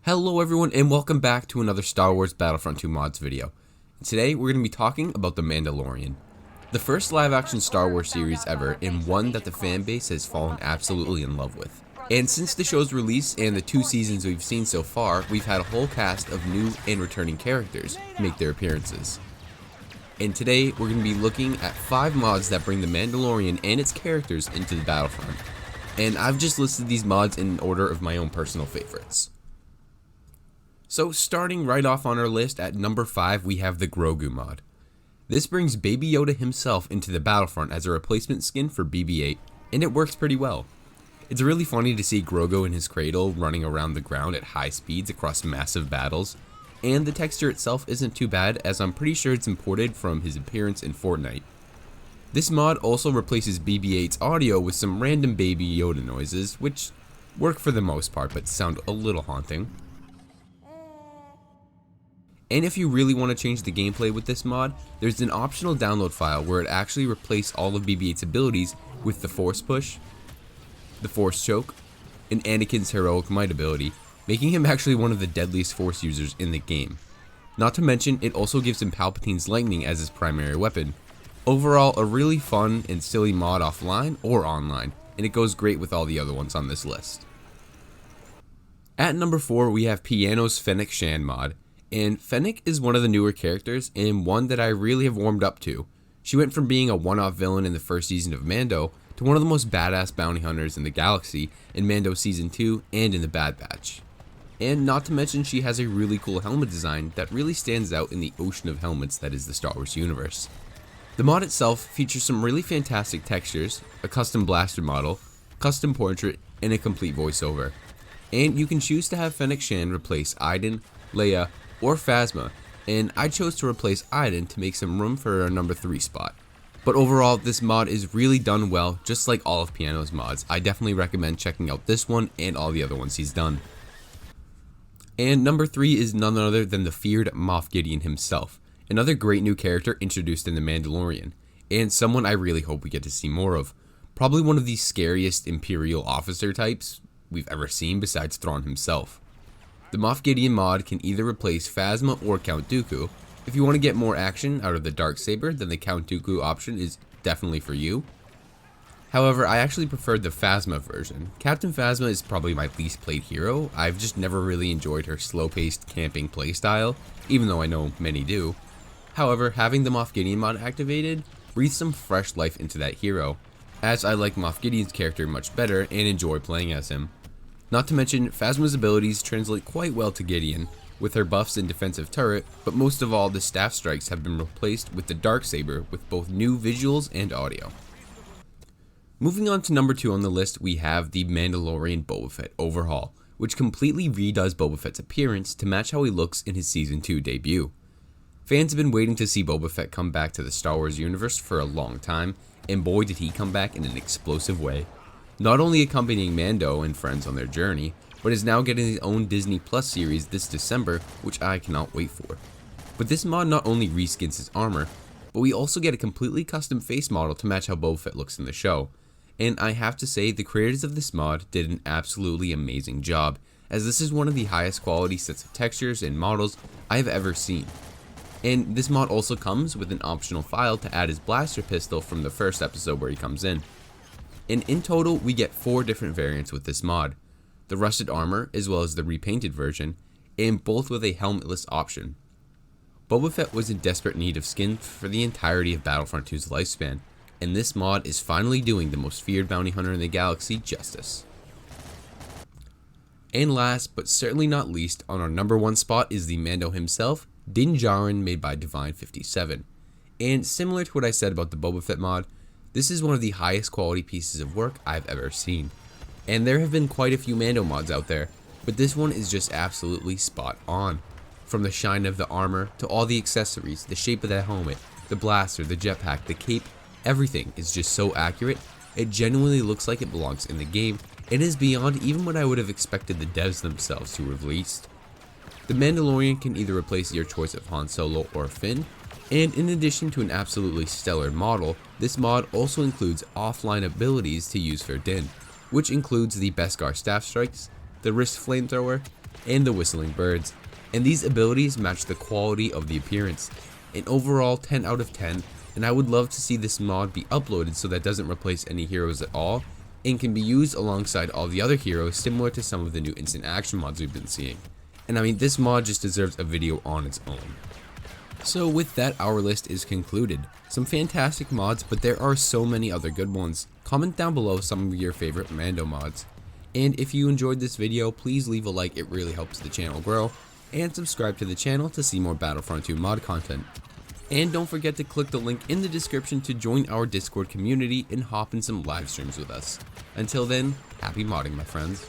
Hello everyone and welcome back to another Star Wars Battlefront 2 mods video. Today we're going to be talking about The Mandalorian. The first live action Star Wars series ever, and one that the fan base has fallen absolutely in love with. And since the show's release and the 2 seasons we've seen so far, we've had a whole cast of new and returning characters make their appearances. And today we're going to be looking at 5 mods that bring The Mandalorian and its characters into the Battlefront. And I've just listed these mods in order of my own personal favorites. So starting right off on our list at number 5, we have the Grogu mod. This brings Baby Yoda himself into the Battlefront as a replacement skin for BB-8, and it works pretty well. It's really funny to see Grogu in his cradle running around the ground at high speeds across massive battles, and the texture itself isn't too bad as I'm pretty sure it's imported from his appearance in Fortnite. This mod also replaces BB-8's audio with some random Baby Yoda noises, which work for the most part but sound a little haunting. And if you really want to change the gameplay with this mod, there's an optional download file where it actually replaces all of BB-8's abilities with the Force Push, the Force Choke, and Anakin's Heroic Might ability, making him actually one of the deadliest Force users in the game. Not to mention, it also gives him Palpatine's Lightning as his primary weapon. Overall, a really fun and silly mod offline or online, and it goes great with all the other ones on this list. At number 4, we have Piano's Fennec Shand mod. And Fennec is one of the newer characters and one that I really have warmed up to. She went from being a one-off villain in the first season of Mando to one of the most badass bounty hunters in the galaxy in Mando Season 2 and in the Bad Batch. And not to mention, she has a really cool helmet design that really stands out in the ocean of helmets that is the Star Wars universe. The mod itself features some really fantastic textures, a custom blaster model, custom portrait, and a complete voiceover. And you can choose to have Fennec Shand replace Iden, Leia, or Phasma, and I chose to replace Iden to make some room for our number 3 spot. But overall, this mod is really done well, just like all of Piano's mods. I definitely recommend checking out this one and all the other ones he's done. And number 3 is none other than the feared Moff Gideon himself, another great new character introduced in The Mandalorian, and someone I really hope we get to see more of. Probably one of the scariest Imperial officer types we've ever seen besides Thrawn himself. The Moff Gideon mod can either replace Phasma or Count Dooku. If you want to get more action out of the Darksaber, then the Count Dooku option is definitely for you. However, I actually preferred the Phasma version. Captain Phasma is probably my least played hero. I've just never really enjoyed her slow-paced camping playstyle, even though I know many do. However, having the Moff Gideon mod activated breathes some fresh life into that hero, as I like Moff Gideon's character much better and enjoy playing as him. Not to mention, Phasma's abilities translate quite well to Gideon, with her buffs and defensive turret, but most of all, the staff strikes have been replaced with the Darksaber with both new visuals and audio. Moving on to number 2 on the list, we have the Mandalorian Boba Fett Overhaul, which completely redoes Boba Fett's appearance to match how he looks in his Season 2 debut. Fans have been waiting to see Boba Fett come back to the Star Wars universe for a long time, and boy did he come back in an explosive way. Not only accompanying Mando and friends on their journey, but is now getting his own Disney Plus series this December, which I cannot wait for. But this mod not only reskins his armor, but we also get a completely custom face model to match how Boba Fett looks in the show. And I have to say, the creators of this mod did an absolutely amazing job, as this is one of the highest quality sets of textures and models I've ever seen. And this mod also comes with an optional file to add his blaster pistol from the first episode where he comes in. And in total, we get 4 different variants with this mod, the rusted armor as well as the repainted version, and both with a helmetless option. Boba Fett was in desperate need of skins for the entirety of Battlefront 2's lifespan, and this mod is finally doing the most feared bounty hunter in the galaxy justice. And last, but certainly not least, on our number 1 spot is the Mando himself, Din Djarin, made by Divine 57. And similar to what I said about the Boba Fett mod, this is one of the highest quality pieces of work I've ever seen. And there have been quite a few Mando mods out there, but this one is just absolutely spot on. From the shine of the armor, to all the accessories, the shape of that helmet, the blaster, the jetpack, the cape, everything is just so accurate, it genuinely looks like it belongs in the game, and is beyond even what I would have expected the devs themselves to have released. The Mandalorian can either replace your choice of Han Solo or Finn, and in addition to an absolutely stellar model, this mod also includes offline abilities to use for Din, which includes the Beskar staff strikes, the wrist flamethrower, and the whistling birds, and these abilities match the quality of the appearance. An overall 10 out of 10, and I would love to see this mod be uploaded so that it doesn't replace any heroes at all, and can be used alongside all the other heroes similar to some of the new instant action mods we've been seeing. And I mean, this mod just deserves a video on its own. So with that, our list is concluded. Some fantastic mods, but there are so many other good ones. Comment down below some of your favorite Mando mods. And if you enjoyed this video, please leave a like, it really helps the channel grow. And subscribe to the channel to see more Battlefront 2 mod content. And don't forget to click the link in the description to join our Discord community and hop in some live streams with us. Until then, happy modding, my friends.